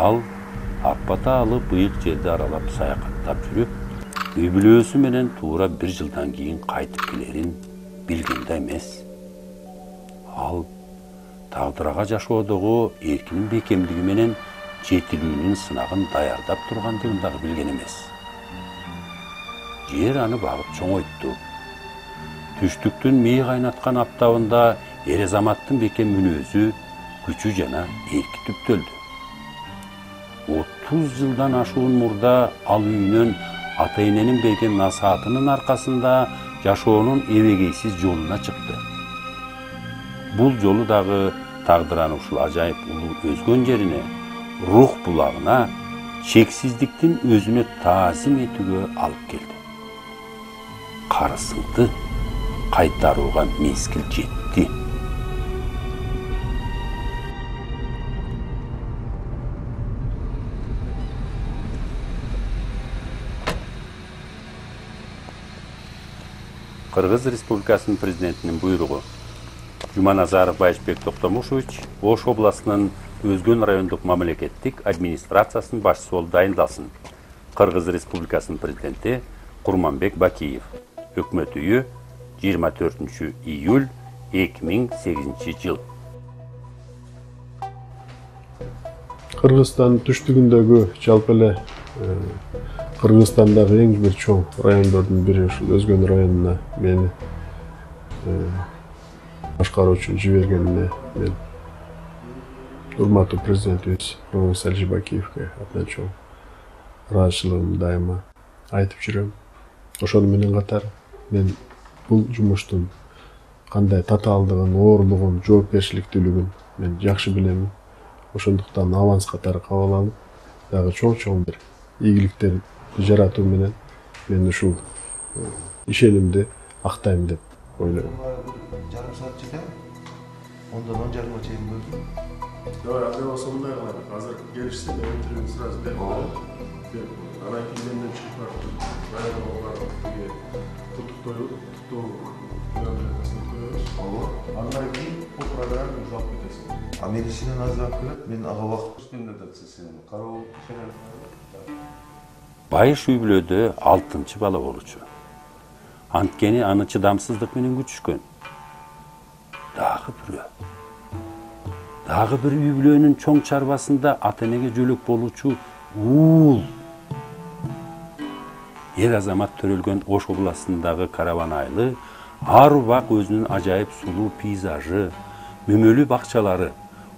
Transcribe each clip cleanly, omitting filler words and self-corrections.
Ал Аппаталы быйык жерди аралап саякаттап жүрүп, үй бүлөсү менен туура 1 жылдан кийин кайтып келерин билген да эмес. Ал тагдырга жашоодогу эркинин бекемдиги менен жетилүүнүн сынагын даярдап тургандыгын дагы билген эмес. Жер аны багып чоңойтtu. Түштүктүн мээ кайнаткан аптабында Ер-Азаматтын бекем мүнөзү, күчү жана эрки түптөлдү. 30 жылдан ашуун мурда ал үйүнөн ата-эненин берген насаатынын аркасында жашоонун эбегейсиз жолуна чыкты. Бул жолу дагы тагдыраны ушул ажайып улуу өзгөн жерине, рух булагына, чексиздиктин өзүнө таазим этүүгө алып келди. Карысыңды кайтарууга мезгил жетти. Кыргыз Республикасынын президентинин буйругу. Жуманазаров Байышбек Токтомушевич Ош областынын Өзгөн райондук мамлекеттик администрациясынын башчысы болуп дайындалсын. Кыргыз Республикасынын президенти Курманбек Бакиев. Өкмөт үйү 24 июль 2008 жыл. Кыргызстан түштүгүндөгү жалпы эле Кыргызстандагы эң бир чоң райондордун бири ушул Өзгөн районуна мени башкаруу үчүн жибергенине мен урматтуу президентибиз Курманбек Бакиевге абдан чоң ыраазычылыгымды дайыма айтып жүрөм. Ошону менен катар мен бул жумуштун кандай татаалдыгын, оорлугун, жоопкерчиликтүүлүгүн мен жакшы билем. Ошондуктан аванс катары кабыл алып, дагы чоң бир ийгиликтерди жаратуу менен мен ушул ишенимди актайм деп ойлойм. Жарым саат жетем. Ондан 10:30 чейин бөлдүм. Давай, андай болсо мындай кылайлык. Азыр келишсе мен интервьюну сразу берип коеюн. Анан кийин менден чыгып барып, районго барып, туттуу мамилесин көрөбүз. Андан кийин бул программаны жалп кетесиң. А мен ишинен азыраак келет, мен ага убакыт Үстүндө да сен кароо ишенем. Байыш үй бүлөдө 6-чы бала болчу. Анткени аны чыдамсыздык менен күтүшкөн. Дагы бир үй бүлөнүн чоң чарбасында ата-энеге жөлөк болуучу уул. Ер-Азамат төрөлгөн Ош областындагы караван айылы ар убак өзүнүн ажайып сулуу пейзажы, мөмөлүү бакчалары,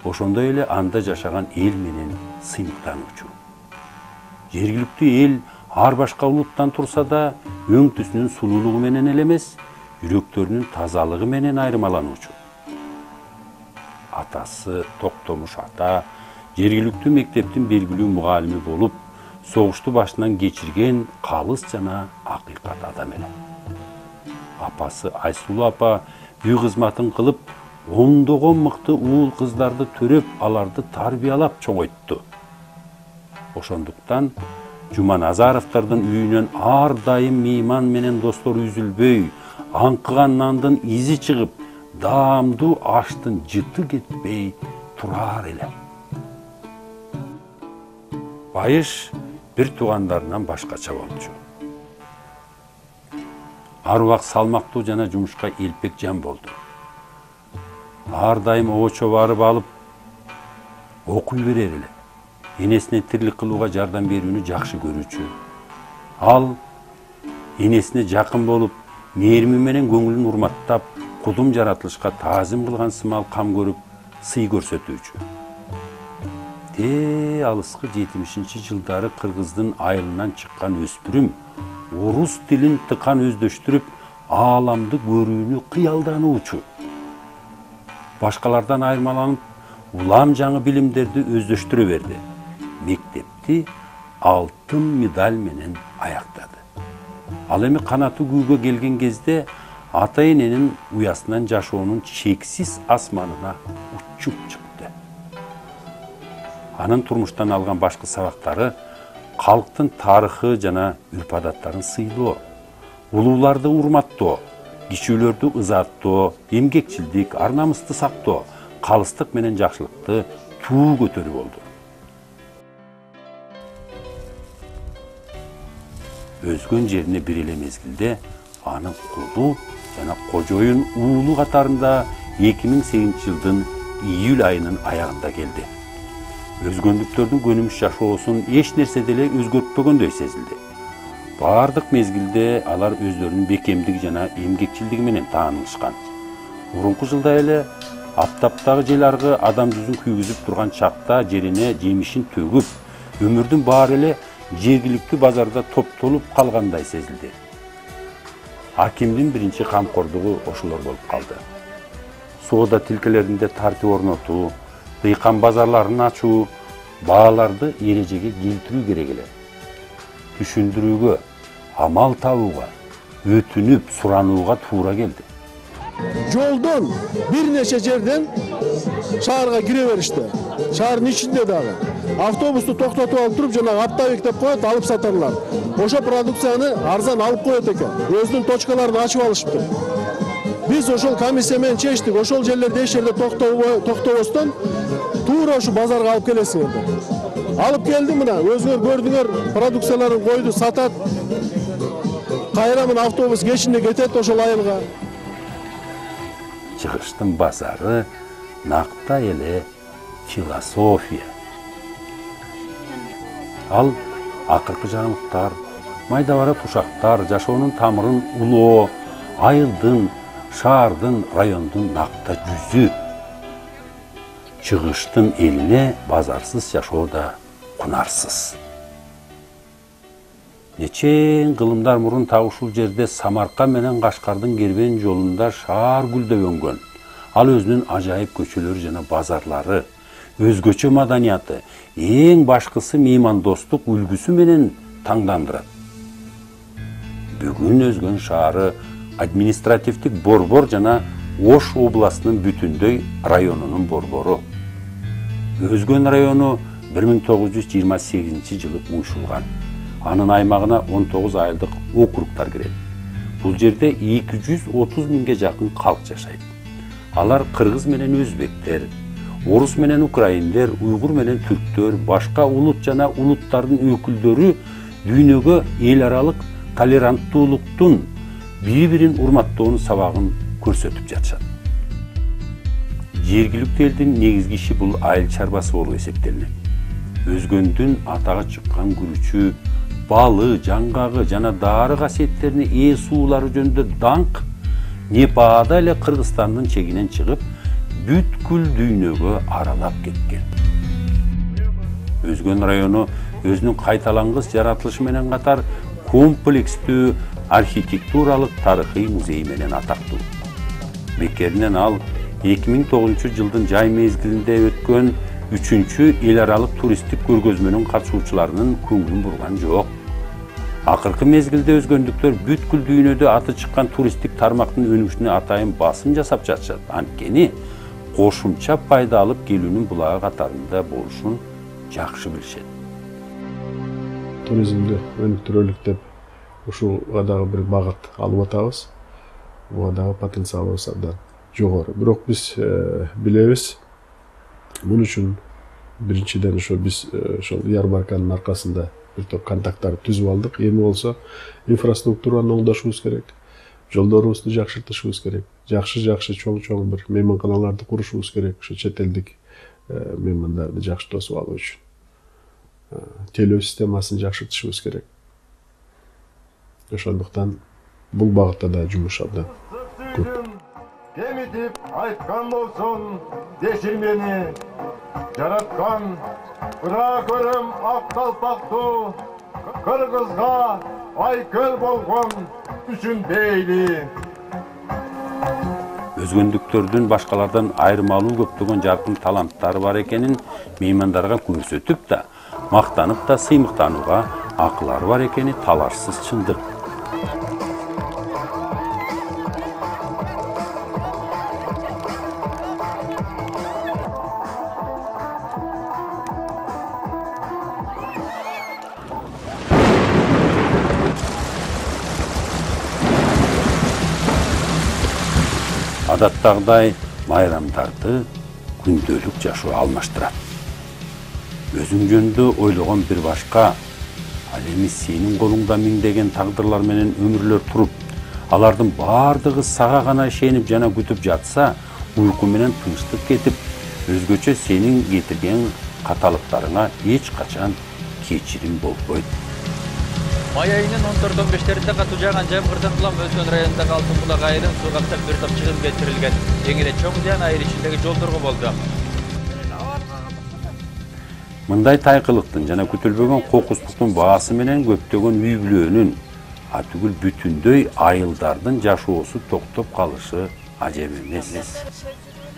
ошондой эле анда жашаган эл менен сыймыктануучу. Жергиликтүү эл ар башка улуттан турса да, өң түсүнүн сулуулугу менен эле эмес, жүрөктөрүнүн тазалыгы менен айырмалануучу. Атасы Токтомуш ата жергиликтүү мектептин белгилүү мугалими болуп, согушту башынан кечирген калыс жана акыйкат адам эле. Апасы Айсулуу апа үй кызматын кылып, ондогон мыкты уул кыздарды төрөп, аларды тарбиялап чоңойтту. Ошондуктан Жуманазаровдордун үйүнөн ар дайым мейман менен достор үзүлбөй, аңкыган нандын изи чыгып, даамдуу аштын жыты кетпей турар эле. Байыш бир туугандарынан башкача болчу. Ар убак салмактуу жана жумушка элпек жан болду. Ар дайым очо барып алып, окуй берер эле. Энесине тирлик кылууга жардам берүүнү жакшы көрүүчү. Ал энесине жакын болуп, мээрими менен көңүлүн урматтап, кудум жаратылышка таазим кылган сымал кам көрүп, сый көрсөтүүчү. Алыскы 70-ci жылдары Кыргыздын айылынан чыккан өспүрүм орус тилин тыкан өздөштүрүп, ааламды көрүүнү кыялдануучу. Башкалардан айырмаланып, улам жаңы билимдерди өздөштүрө берди. Мектепти алтын медаль менен аяктады. Ал эми канаты күүгө келген кезде ата-эненин уясынан жашоонун чексиз асманына учуп чыкты. Анын турмуштан алган башкы сабактары калктын тарыхы жана үрп-адаттарын сыйлоо, улууларды урматтоо, кичүүлөрдү ызаттоо, эмгекчилдик, ар-намысты сактоо, калыстык менен жакшылыкты туу көтөрүү болду. Özgөн жерine bir ele mezgilde anın kulu jana kojoyun uulu katarında 2008 yıldın iyül ayının ayağında geldi. Özgöndüktörдүн könümüş yaşoosун eç nerse dele özgörtpөгөндөй sezildi. Бардык mezgilde alar özlerinin bekemdigi jana emgekçildigi menen taanышкан. Murunku жылда эле аптаптагы жел аргы адам жүзүн күйгүзүп турган чакта жерине жемишин төгүп, өмүрдүн баары эле жергиликтүү базарда топтолуп калгандай сезилди. Акимдин биринчи камкордугу ошолор болуп калды. Соода тилкелеринде тартип орнотуу, дыйкан базарларын ачуу, бааларды эрежеге келтирүү керек эле. Түшүндүрүүгө, амал табууга, өтүнүп суранууга туура келди. Жолдон bir neçe жерден шаарга кире беришти. Шаардын ичинде дагы. Автобусту токтотуп алып туруп, жанагы аптабек деп коет, алып сатарлар. Ошо продукцияны арзан алып коет экен. Өзүнүн точкаларын ачып алышыптыр. Биз ошол комиссия менен чечтик, ошол жерлерде эч жерде токтобостон туура ушу базарга алып келесиңер деп. Алып келди, мына өзүңөр көрдүңөр, продукцияларын койду, сатат. Кайра мына автобус кечинде кетет ошол айылга. Чыгыштын базары накта эле философия. Ал акыркы жаңылыктар, майда бара тушактар, жашоонун тамырын улоо, айылдын, шаардын, райондун накта жүзү. Чыгыштын элине базарсыз жашоо да кунарсыз. Нечен кылымдар мурун так ушул жерде Самаркан менен Кашкардын кербен жолунда шаар гүлдөп өнгөн. Ал өзүнүн ажайып көчөлөрү жана базарлары, өзгөчө маданияты, эң башкысы меймандостук үлгүсү менен таңдандырат. Бүгүн Өзгөн шаары административдик борбор жана Ош областынын бүтүндөй районунун борбору. Өзгөн району 1928 жылы уюшулган. Анын аймагына 19 айылдык округтар кирет. Бул жерде 230 миңге жакын калк жашайт. Алар кыргыз менен өзбектер, орус менен украиндер, уйгур менен түрктөр, башка улут жана улуттардын өкүлдөрү дүйнөгө эл аралык толеранттуулуктун, бири-бирин урматтоонун сабагын көрсөтүп жатышат. Жергиликтүү элдин негизги иши бул айыл чарбасы болуп эсептелинет. Өзгөндүн атага чыккан күрүчү, балы, жаңгагы жана дары касиеттерине ээ суулары жөнүндө даңк Непада эле Кыргызстандын чегинен чыгып, бүткүл дүйнөгө аралап кеткен. Өзгөн району өзүнүн кайталангыс жаратылышы менен катар комплекстүү архитектуралык тарыхый музей менен атактуу. Бекеринен ал 2009 жылдын жай мезгилинде өткөн 3-чү эл аралык туристтик көргөзмөнүн катышуучуларынын көңүлүн бурган жок. Акыркы мезгилде өзгөндүктөр бүткүл дүйнөдө аты чыккан туристтик тармактын өнүгүшүнө атайын басым жасап жатышат. Анткени кошумча пайда алып келүүнүн булагы катарында болушун жакшы билишет. Туризмди өнүктүрөлүк деп ушуга дагы бир багыт алып атабыз. Буга дагы потенциалыбыз абдан жогору. Бирок биз билебиз, мун үчүн биринчиден биз ошол ярмарканын аркасында бир топ контакттарды түзүп алдык. Эми болсо инфраструктураны оңдошубуз керек, жолдорубузду жакшыртышыбыз керек, жакшы чоң бир мейманканаларды курушубуз керек, ошо чет элдик меймандарды жакшы тосуп алуу үчүн. Телөө системасын жакшыртышыбыз керек. Ошондуктан бул багытта да жумуш абдан көп. Кемитип айткан болсун дешилмени, жараткан ыра көрөм ак талпактуу, кыргызга айкөл болгон түшүнбейли. Өзгөндүктөрдүн башкалардан айырмалуу көптөгөн жаркын таланттары бар экенин меймандарга көрсөтүп да, мактанып да сыймыктанууга акылары бар экени талашсыз чындык. Адаттагыдай майрамдарды күндөлүк жашоо алмаштырат. Өзүң жөнүндө ойлогон бир башка, Ал эми сенин колуңда миңдеген тагдырлар менен өмүрлөр туруп, алардын бардыгы сага гана ишенип жана күтүп жатса, уйку менен тынчтык кетип, өзгөчө сенин кетирген каталыктарыңа эч качан кечирим болбойт. Май айынын 14-15-теринде катуу жааган жамгырдан улам Өзгөн районундагы Алтын булак айылын суу каптап бир топ чыгым келтирилген. Эң эле чоң зыян айыл ичиндеги жолдорго болду. Мындай тайкылыктын жана күтүлбөгөн кокустуктун баасы менен көптөгөн үй бүлөнүн, түгүл бүтүндөй айылдардын жашоосу токтоп калышы ажеп эмес.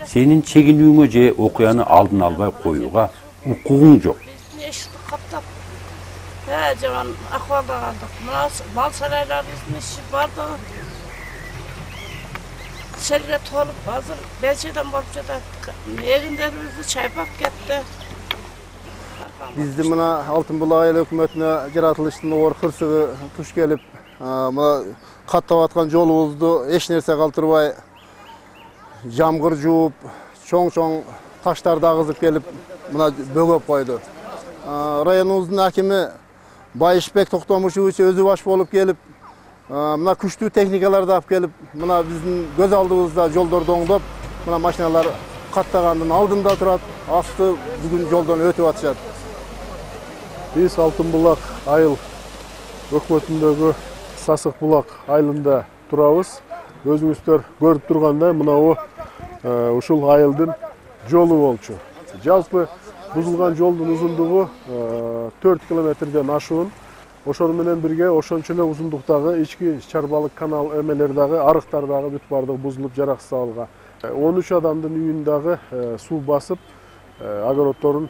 Сенин чегинүүңө же окуяны алдын албай коюуга укугуң жок. Eşitlik kaptap. Cavan ahvalda kaldık. Mal saraylarımızın işi vardı. Selge tolup hazır belçeden bolup jatattık. Eginlerimizni çaypap ketdi. Bizde mına Altın Bulak Ayıl hökümetine yaratılışının or hırsığı tuş gelip mına kattap atkan jolubuzdu eç nerse kaltırбай jamgır juup, çoң taşlar agızıp gelip mına bögöp koydu. Rayonumuzun hakimi Bayışbek Toktomuşevич özü baş bolup gelip mına күчтүү техникаларды алып келip mına биздин көз алдыбызда жолдорду оңдоп mına машиналар каттагандын алдында турат, асты бүгүн жолдон өтүп атышат. Biz Altın Bulak Ayıl hökümetindегі Сасық Bulak айылында турабыз. Өзүңүздөр көрүп тургандай, мына ушул айылдын жолу болчу. Жалпы бузулган жолдун узундугу 4 километрден ашуун. Ошону менен бирге ошончо эле узундуктагы ички чарбалык канал эмелер дагы, арыктар дагы бүт бардыгы бузулуп жараксыз абалга. 13 адамдын үйүн дагы суу басып, огороддорун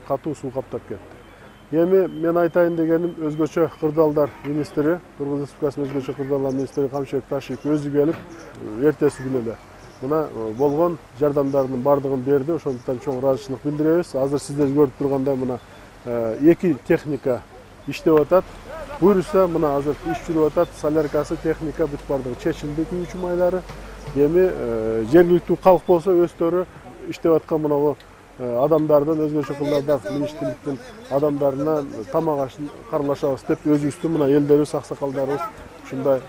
катуу суу каптап кетти. Эми мен айтайын дегеним, өзгөчө кырдаалдар министри, Кыргыз Республикасынын өзгөчө кырдаалдар министри Камшыбек Ташиев өзү келип, эртеси күнү эле мына болгон жардамдардын бардыгын берди. Ошондуктан чоң ыраазычылык билдиребиз. Азыр сиздер көрүп тургандай мына 2 техника иштеп атат. Буюрса мына азыр иш жүрүп атат. Соляркасы, техника бүт бардыгы чечилди, күйүүчү майлары. Эми жергиликтүү калк болсо өздөрү иштеп аткан мына адамдардын өзгөчө кылдарда министрликтин адамдарына тамак ашын каралашабыз деп өзүбүздүн мына элдерибиз, аксакалдарыбыз ушундай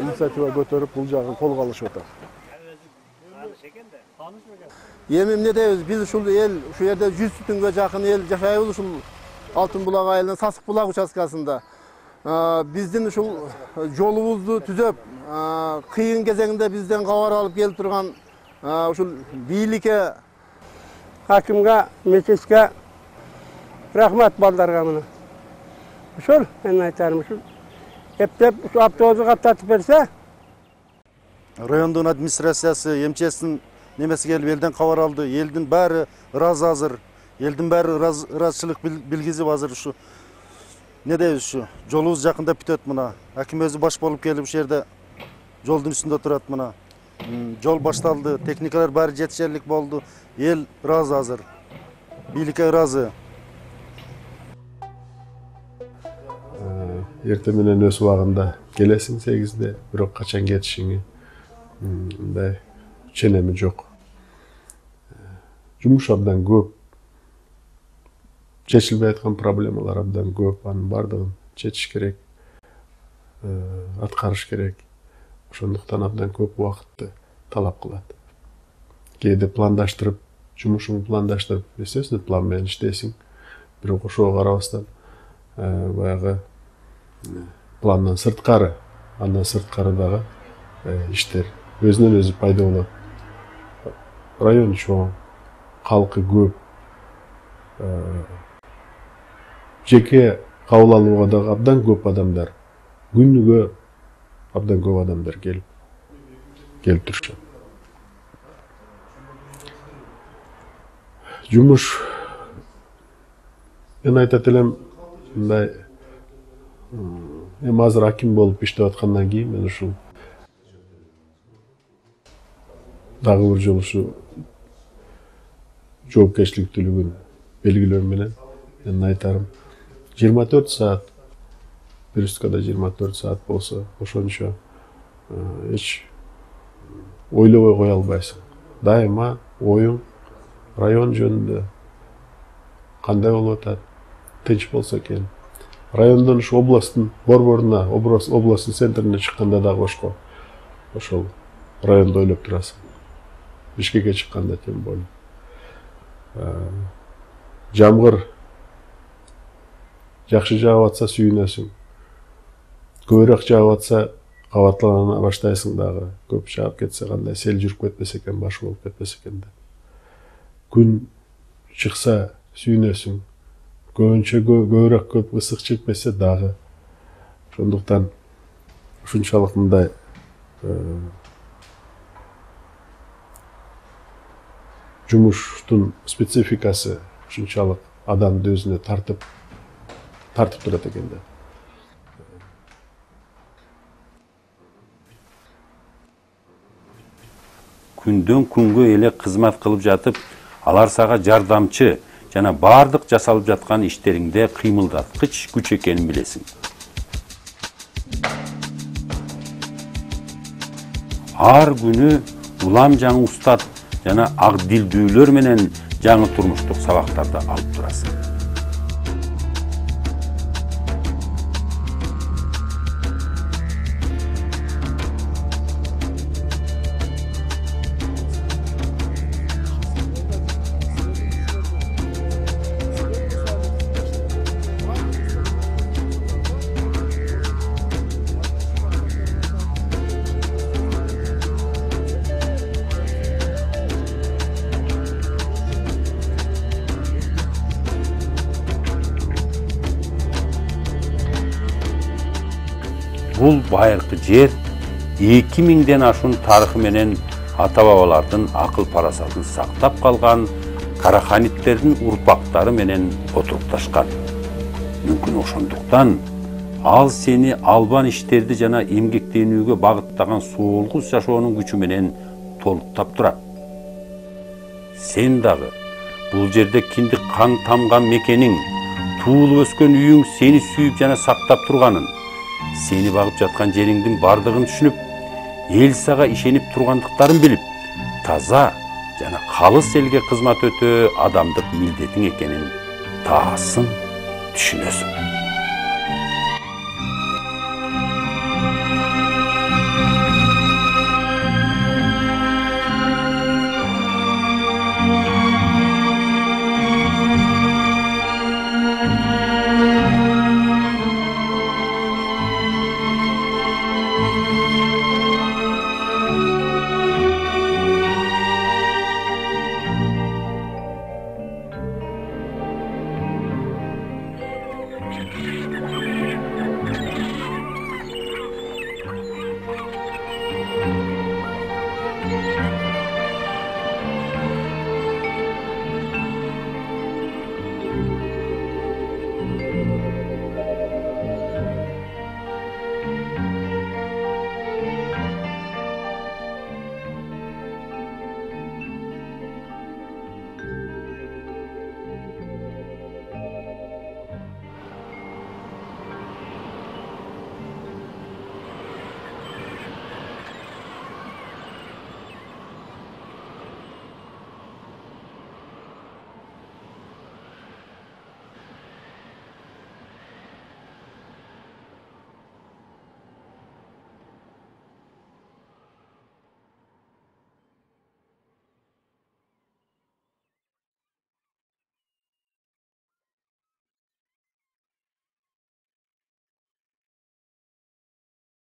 инициатива көтөрүп бул жагын колго алышып атат. Эми эмне дейбиз? Биз ушул эл, ушу жерде 100 түнгө жакын эл жашайбыз ушул Алтын Булак айылынын Сасык Булак участкасында. Биздин ушул жолубузду түзөп, кыйын кезеңинде бизден кабар алып келип турган ушул бийликке, hakimga, meclisке rahmat baldarga mına. Uşul, ben aytarım uşul. Eптеп, şu avtobusu kaptatıp berse. Rayondun administrasiyası, emчестин немеси келип элден кабар алды. Элдин баары ыраазы азыр. Элдин баары ыраазычылык билгизип азыр ушу. Не дейбиз ушу? Жолубуз жакындап бүтөт мына. Аким өзү баш болуп келип ушул жерде жолдун үстүндө турат мына. Жол башталды, техникалар баары жетишерлик болду. Ел ыраазы азыр. Бийликке ыраазы. Эртең менен өз убагында келесиң 8-де, бирок качан кетишиңи мындай ченеми жок. Жумуш абдан көп. Чечилбей аткан проблемалар абдан көп. Анын бардыгын чечиш керек, аткарыш керек. Ошондуктан абдан көп убакытты талап кылат. Кээде пландаштырып, жумушуңду пландаштырып, естественно, план менен иштейсиң. Бирок ошого карабастан баягы пландан сырткары, андан сырткары дагы иштер өзүнөн өзү пайда болот. Район чоң, калкы көп. Жеке кабыл алууга дагы абдан көп адамдар, күнүгө абдан көп адамдар келип турушат. Жумуш мен айтат элем, мындай эми азыр аким болуп иштеп аткандан кийин мен ушул дагы бир жолу ушу жоопкерчиликтүүлүгүн белгилөө менен мен айтарым 24 саат Бирюсткада 24 саат болсо ошончо эч ойлобой кое албайсың. Дайыма оюң район жөнүндө кандай болуп атат, тынч болсо экен. Райондон ушу областтын борборуна, областтын центрине чыкканда дагы башка. Ошол районду ойлоп турасың. Бишкекке чыкканда тем более. Жамгыр жакшы жаап атса сүйүнөсүң. Көбүрөөк жаап атса кабатлана баштайсың дагы. Көп жаап кетсе кандай сел жүрүп кетпесе экен, баш болуп кетпесе экен деп. Күн чыкса сүйүнөсүң. Көбүнчө көбүрөөк көп ысык чекпесе дагы. Ошондуктан ушунчалык мындай жумуштун спецификасы ушунчалык адамды өзүнө тартып турат экен да. Күндөн күнгө эле кызмат кылып жатып, алар сага жардамчы жана бардык жасалып жаткан иштериңде кыймылдаткыч күч экенин билесиң. Ар күнү улам жаңы устат жана ак дилдүүлөр менен жаңы турмуштук сабактарды алып турасың. Бул байыркы жер 2000ден ашуун тарыхы менен ата-бабалардын акыл парасатын сактап калган караханиттердин урпактары менен отурукташкан. Мүмкүн ошондуктан ал сени албан иштерди жана эмгектенүүгө багыттаган соолгус жашоонун күчү менен толуктап турат. Сен дагы бул жерде киндик кан тамган мекениң, туулуп өскөн үйүң сени сүйүп жана сактап турганын, сени багып жаткан жериңдин бардыгын түшүнүп, эл сага ишенип тургандыктарын билип, таза жана калыс элге кызмат өтөө адамдык милдетиң экенин таасын түшүнөсүң.